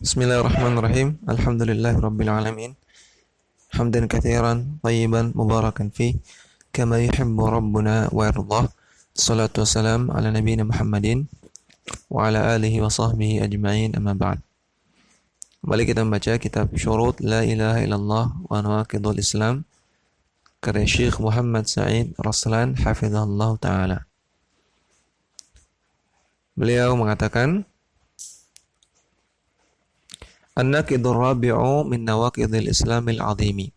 Bismillahirrahmanirrahim. Alhamdulillahirabbil alamin. Hamdan katsiran tayyiban mubarakan fi kama yuhibbu rabbuna wa yardah. Salatu wassalam ala nabiyyina Muhammadin wa ala alihi wa sahbihi ajma'in, amma ba'd. Kembali kita membaca kitab Syurut La ilaha illallah wa Nawaqidul Islam karya Syekh Muhammad Sa'id Raslan hafizahullah taala. Beliau mengatakan, An-naqidur rabi'u min nawaqidil islamil azimi.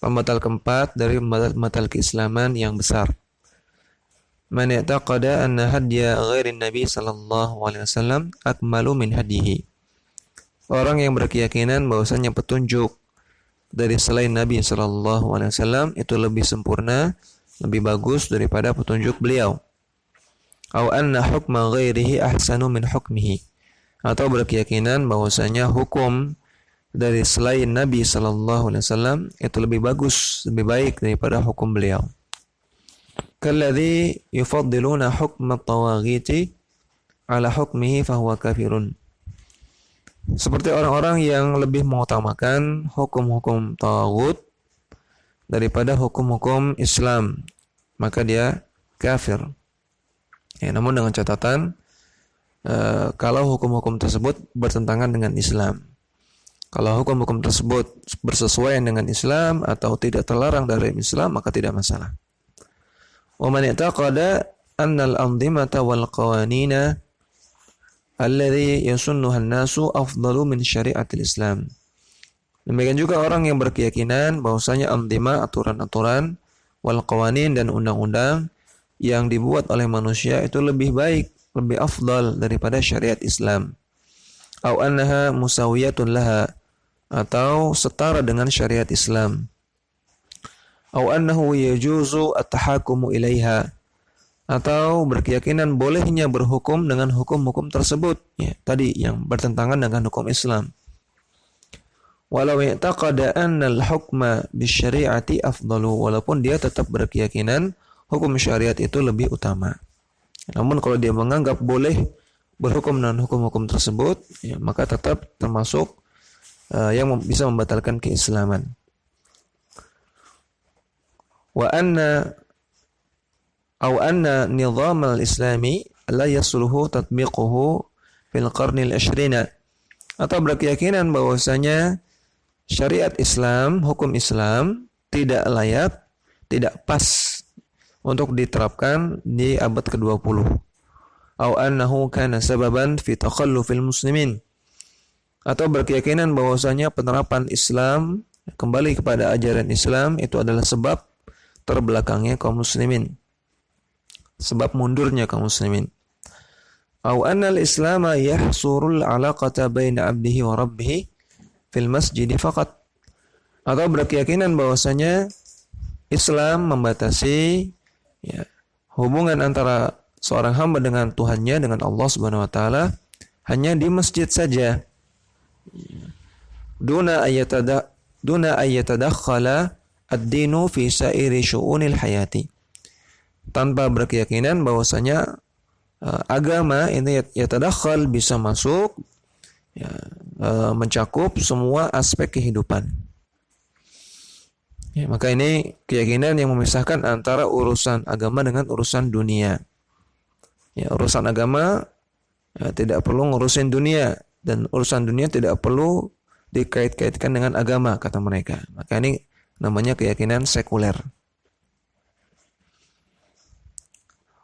Pembatal keempat dari pembatal keislaman yang besar. Man i'taqada anna hadya ghairin nabi sallallahu alaihi wasallam akmalu min hadihi. Orang yang berkeyakinan bahwasanya petunjuk dari selain Nabi sallallahu alaihi wasallam itu lebih sempurna, lebih bagus daripada petunjuk beliau. Aw anna hukma ghairihi ahsanu min hukmihi. Atau berkeyakinan bahwasanya hukum dari selain Nabi sallallahu alaihi wasallam itu lebih bagus, lebih baik daripada hukum beliau. Kalladzi yufaddiluna hukma at-tawaghiti ala hukmihi fahuwa kafirun. Seperti orang-orang yang lebih mengutamakan hukum-hukum tawaghut daripada hukum-hukum Islam, maka dia kafir. Ya, namun dengan catatan kalau hukum-hukum tersebut bertentangan dengan Islam. Kalau hukum-hukum tersebut bersesuaian dengan Islam atau tidak terlarang dari Islam, maka tidak masalah. Wa man i'taqada anna al-anzimata wal qawanina alladhi yasunnuha an-nasu afdalu min syari'atil Islam. Demikian juga orang yang berkeyakinan bahwasanya anzimah, aturan-aturan, wal qawanin, dan undang-undang yang dibuat oleh manusia itu lebih baik, lebih afdal daripada syariat Islam. Au annaha musawiyatun laha, atau setara dengan syariat Islam. Au annahu yajuzu at-tahakumu ilaiha, atau berkeyakinan bolehnya berhukum dengan hukum-hukum tersebut, ya, tadi yang bertentangan dengan hukum Islam. Walau i'taqada anna al-hukma bisyari'ati afdalu, walaupun dia tetap berkeyakinan hukum syariat itu lebih utama. Namun kalau dia menganggap boleh berhukum dengan hukum-hukum tersebut, ya, maka tetap termasuk yang bisa membatalkan keislaman. Wa anna nizam al-islami la yasluhu tatbiquhu fil qarnil 20, atau berkeyakinan bahwasanya syariat Islam, hukum Islam tidak layak, tidak pas untuk diterapkan di abad ke-20. Au annahu kana sababan fi takhallufil muslimin, atau berkeyakinan bahwasanya penerapan Islam kembali kepada ajaran Islam itu adalah sebab terbelakangnya kaum muslimin, sebab mundurnya kaum muslimin. Au anna al-islama yahsurul alaqata baina 'abdihi wa rabbih fil masjid faqat, atau berkeyakinan bahwasanya Islam membatasi, ya, hubungan antara seorang hamba dengan Tuhannya, dengan Allah Subhanahu wa taala hanya di masjid saja. Duna ayyatadakhala ad-dinu fi sa'iri syu'unil hayati. Tanpa berkeyakinan bahwasanya agama ini yatadakhal, bisa masuk, ya, mencakup semua aspek kehidupan. Ya, maka ini keyakinan yang memisahkan antara urusan agama dengan urusan dunia. Ya, urusan agama, ya, tidak perlu ngurusin dunia, dan urusan dunia tidak perlu dikait-kaitkan dengan agama, kata mereka. Maka ini namanya keyakinan sekuler.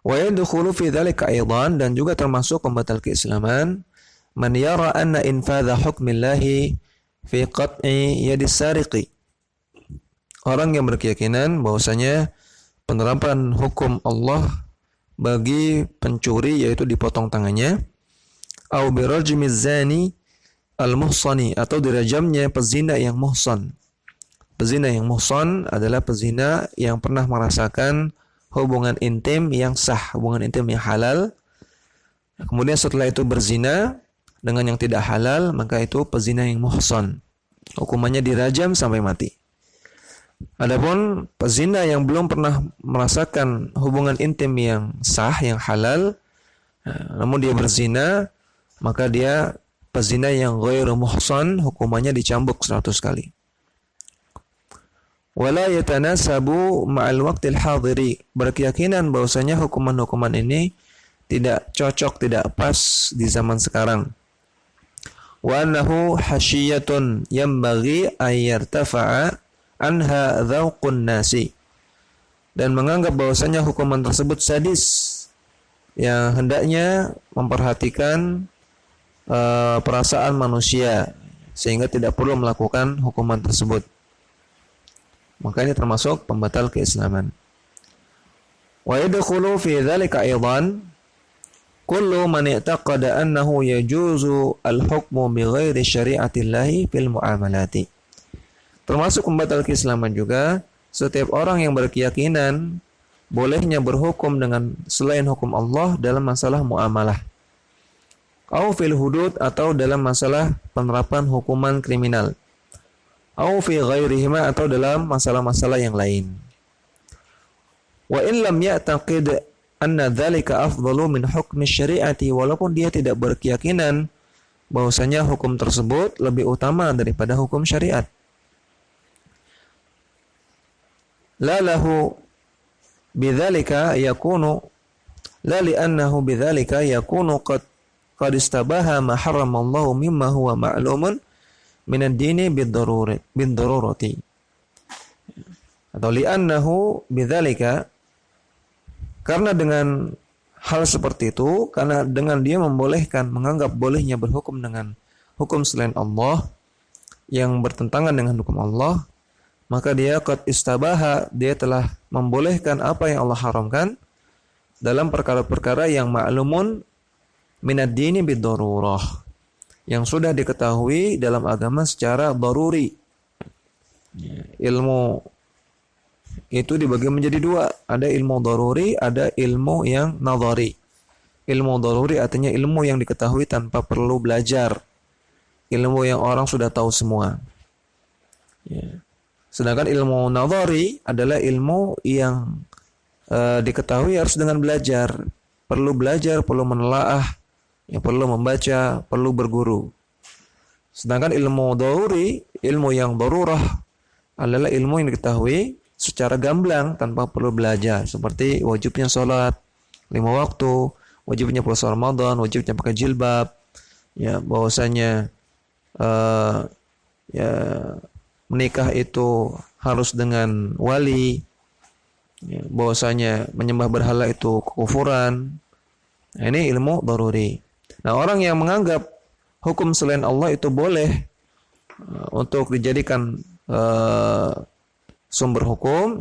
Wa yadkhulu fi dzalika aidan, dan juga termasuk pembatal keislaman, man yara anna infadha hukmillahi fi qat'i yadis sariqi. Orang yang berkeyakinan bahwasanya penerapan hukum Allah bagi pencuri yaitu dipotong tangannya, au birajmiz zani al-muhsani, atau dirajamnya pezina yang muhsan. Pezina yang muhsan adalah pezina yang pernah merasakan hubungan intim yang sah, hubungan intim yang halal. Kemudian setelah itu berzina dengan yang tidak halal, maka itu pezina yang muhsan. Hukumannya dirajam sampai mati. Adapun pezina yang belum pernah merasakan hubungan intim yang sah, yang halal, namun dia berzina, maka dia pezina yang ghairu muhsan hukumannya dicambuk 100 kali. Wala yatanasabu ma'al waqtil hadiri, berkeyakinan bahwasanya hukuman-hukuman ini tidak cocok, tidak pas di zaman sekarang. Wa annahu hasyiyatun yanbaghi ayyartafa'a anha dzauqun nasi, dan menganggap bahwasanya hukuman tersebut sadis yang hendaknya memperhatikan perasaan manusia sehingga tidak perlu melakukan hukuman tersebut. Makanya termasuk pembatal keislaman. Wa yadkhulu fi dzalika aidan kullu man i'taqada annahu yajuzu al-hukmu bighairi syari'atillahi fil muamalati. Termasuk pembatal keislaman juga setiap orang yang berkeyakinan bolehnya berhukum dengan selain hukum Allah dalam masalah muamalah, au fil hudud, atau dalam masalah penerapan hukuman kriminal, au fi ghairihima, atau dalam masalah-masalah yang lain. Wa in lam ya'taqid anna dzalika afdalu min hukmi syari'ati, walaupun dia tidak berkeyakinan bahwasanya hukum tersebut lebih utama daripada hukum syariat. La lahu bidzalika yakunu la li'annahu bidzalika yakunu qad istabaha ma harramallahu mimma huwa ma'lumun min ad-dini bid-darurati, atau li'annahu bidzalika, karena dengan hal seperti itu, karena dengan dia membolehkan, menganggap bolehnya berhukum dengan hukum selain Allah yang bertentangan dengan hukum Allah, maka dia qad istabaha, dia telah membolehkan apa yang Allah haramkan dalam perkara-perkara yang ma'lumun minad dini bid-darurah, yang sudah diketahui dalam agama secara daruri. Ilmu itu dibagi menjadi dua, ada ilmu daruri, ada ilmu yang nadhari. Ilmu daruri artinya ilmu yang diketahui tanpa perlu belajar, ilmu yang orang sudah tahu semua. Sedangkan ilmu nadhari adalah ilmu yang diketahui harus dengan belajar, perlu menelaah, perlu membaca, perlu berguru. Sedangkan ilmu daruri, ilmu yang darurah, adalah ilmu yang diketahui secara gamblang tanpa perlu belajar, seperti wajibnya sholat 5 waktu, wajibnya puasa Ramadan, wajibnya pakai jilbab, bahwasanya menikah itu harus dengan wali, bahwasanya menyembah berhala itu kekufuran. Nah, ini ilmu daruri. Nah, orang yang menganggap hukum selain Allah itu boleh untuk dijadikan sumber hukum,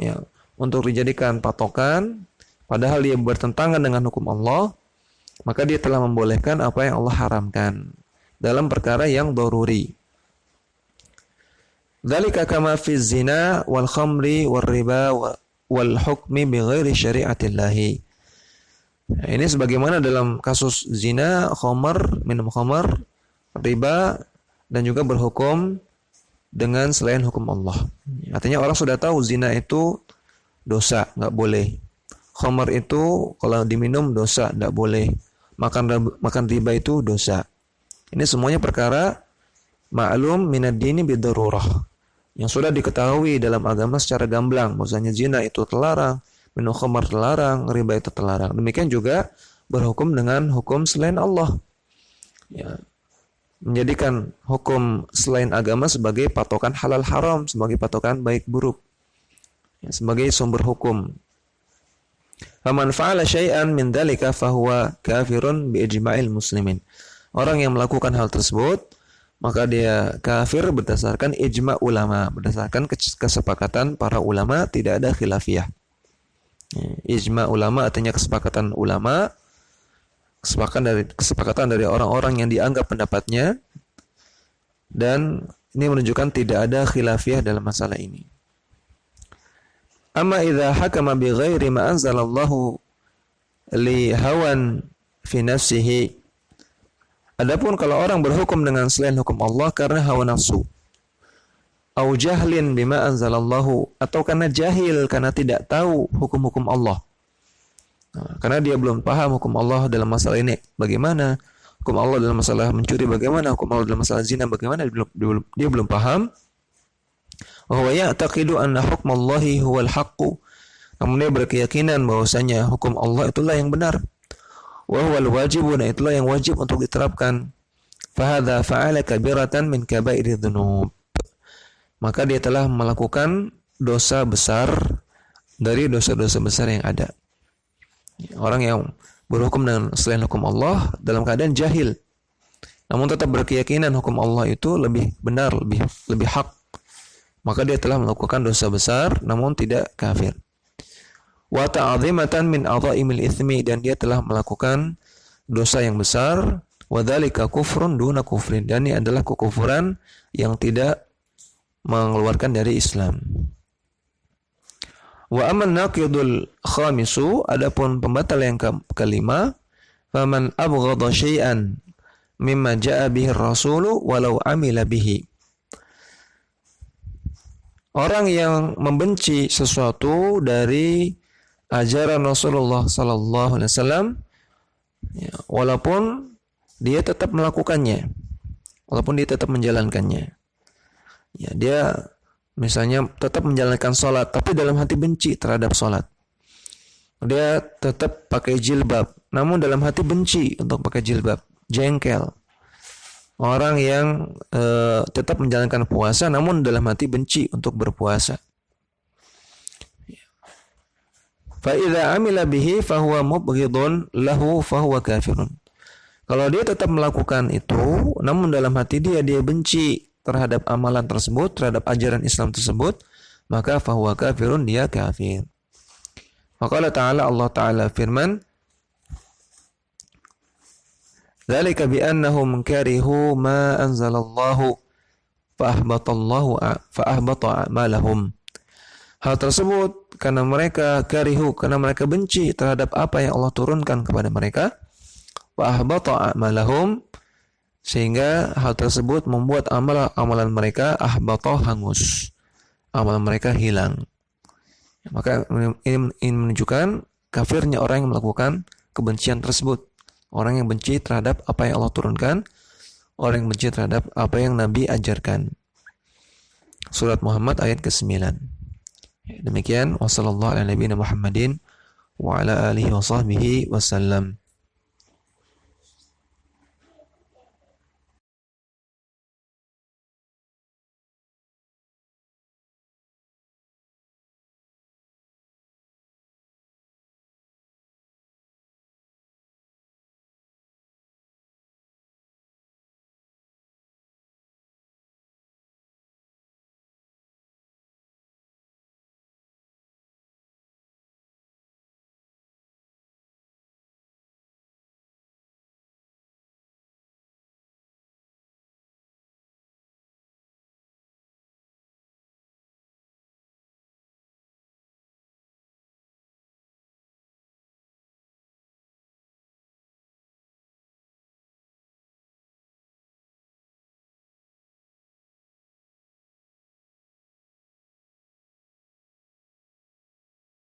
untuk dijadikan patokan, padahal dia bertentangan dengan hukum Allah, maka dia telah membolehkan apa yang Allah haramkan dalam perkara yang daruri. Dzalika kama fi zina wal khamri wal riba wal hukmi bighairi syari'atillahi. Nah, ini sebagaimana dalam kasus zina, khamar, minum khamar, riba, dan juga berhukum dengan selain hukum Allah. Artinya orang sudah tahu zina itu dosa, enggak boleh. Khamar itu kalau diminum dosa, enggak boleh. Makan riba itu dosa. Ini semuanya perkara ma'lum minad dini bid-darurah, yang sudah diketahui dalam agama secara gamblang, maksudnya zina itu terlarang, minum khamar terlarang, riba itu terlarang. Demikian juga berhukum dengan hukum selain Allah. Menjadikan hukum selain agama sebagai patokan halal haram, sebagai patokan baik buruk, sebagai sumber hukum. Faman fa'ala syai'an min dzalika fahuwa kafirun bi ijma'il muslimin. Orang yang melakukan hal tersebut, maka dia kafir berdasarkan ijma' ulama, berdasarkan kesepakatan para ulama, tidak ada khilafiyah. Ijma' ulama artinya kesepakatan ulama, kesepakatan dari orang-orang yang dianggap pendapatnya, dan ini menunjukkan tidak ada khilafiyah dalam masalah ini. Amma idza hakama bi ghairi ma anzalallahu li hawan fi nafsihi. Adapun kalau orang berhukum dengan selain hukum Allah karena hawa nafsu, au jahlin bima anzalallahu, atau karena jahil, karena tidak tahu hukum-hukum Allah. Karena dia belum paham hukum Allah dalam masalah ini. Bagaimana hukum Allah dalam masalah mencuri bagaimana, hukum Allah dalam masalah zina bagaimana, dia belum paham. Wa huwa ya'taqidu anna hukmallahi huwal haqqu. Namun dia berkeyakinan bahwasanya hukum Allah itulah yang benar. Wa huwal wajibu, dan itulah yang wajib untuk diterapkan. Fahadha fa'ala kabiratan min kaba'iri dzunub. Maka dia telah melakukan dosa besar dari dosa-dosa besar yang ada. Orang yang berhukum dengan selain hukum Allah dalam keadaan jahil, namun tetap berkeyakinan hukum Allah itu lebih benar, lebih hak, maka dia telah melakukan dosa besar namun tidak kafir. Wa ta'zimatan min a'dha'imil itsmi, dan dia telah melakukan dosa yang besar. Wa dzalika kufrun duna kufrin, dan ini adalah kekufuran yang tidak mengeluarkan dari Islam. Wa amman naqidul khamisu, adapun pembatal yang kelima, faman abghadha syai'an mimma jaa'a bihi ar-rasulu walau amila bihi. Orang yang membenci sesuatu dari ajaran Rasulullah sallallahu alaihi wasallam, ya, walaupun dia tetap melakukannya, walaupun dia tetap menjalankannya. Ya, dia misalnya tetap menjalankan sholat, tapi dalam hati benci terhadap sholat. Dia tetap pakai jilbab, namun dalam hati benci untuk pakai jilbab, jengkel. Orang yang tetap menjalankan puasa, namun dalam hati benci untuk berpuasa. Fa idza amila bihi fahuwa mubghidun lahu fahuwa kafirun. Kalau dia tetap melakukan itu, namun dalam hati dia benci terhadap amalan tersebut, terhadap ajaran Islam tersebut, maka fahuwa kafirun, dia kafir. Maka Allah Ta'ala firman, dzalika bi annahum karihu ma anzalallahu fa ahbata a'malahum. Hal tersebut karena mereka karihu, karena mereka benci terhadap apa yang Allah turunkan kepada mereka, fa ahbata a'malahum, sehingga hal tersebut membuat amalan mereka ahbata, hangus, amalan mereka hilang. Maka ini menunjukkan kafirnya orang yang melakukan kebencian tersebut. Orang yang benci terhadap apa yang Allah turunkan, orang yang benci terhadap apa yang Nabi ajarkan. Surat Muhammad ayat ke-9. Demikian, wassallallahu ala nabiyina Muhammadin wa ala alihi wa sahbihi wasallam.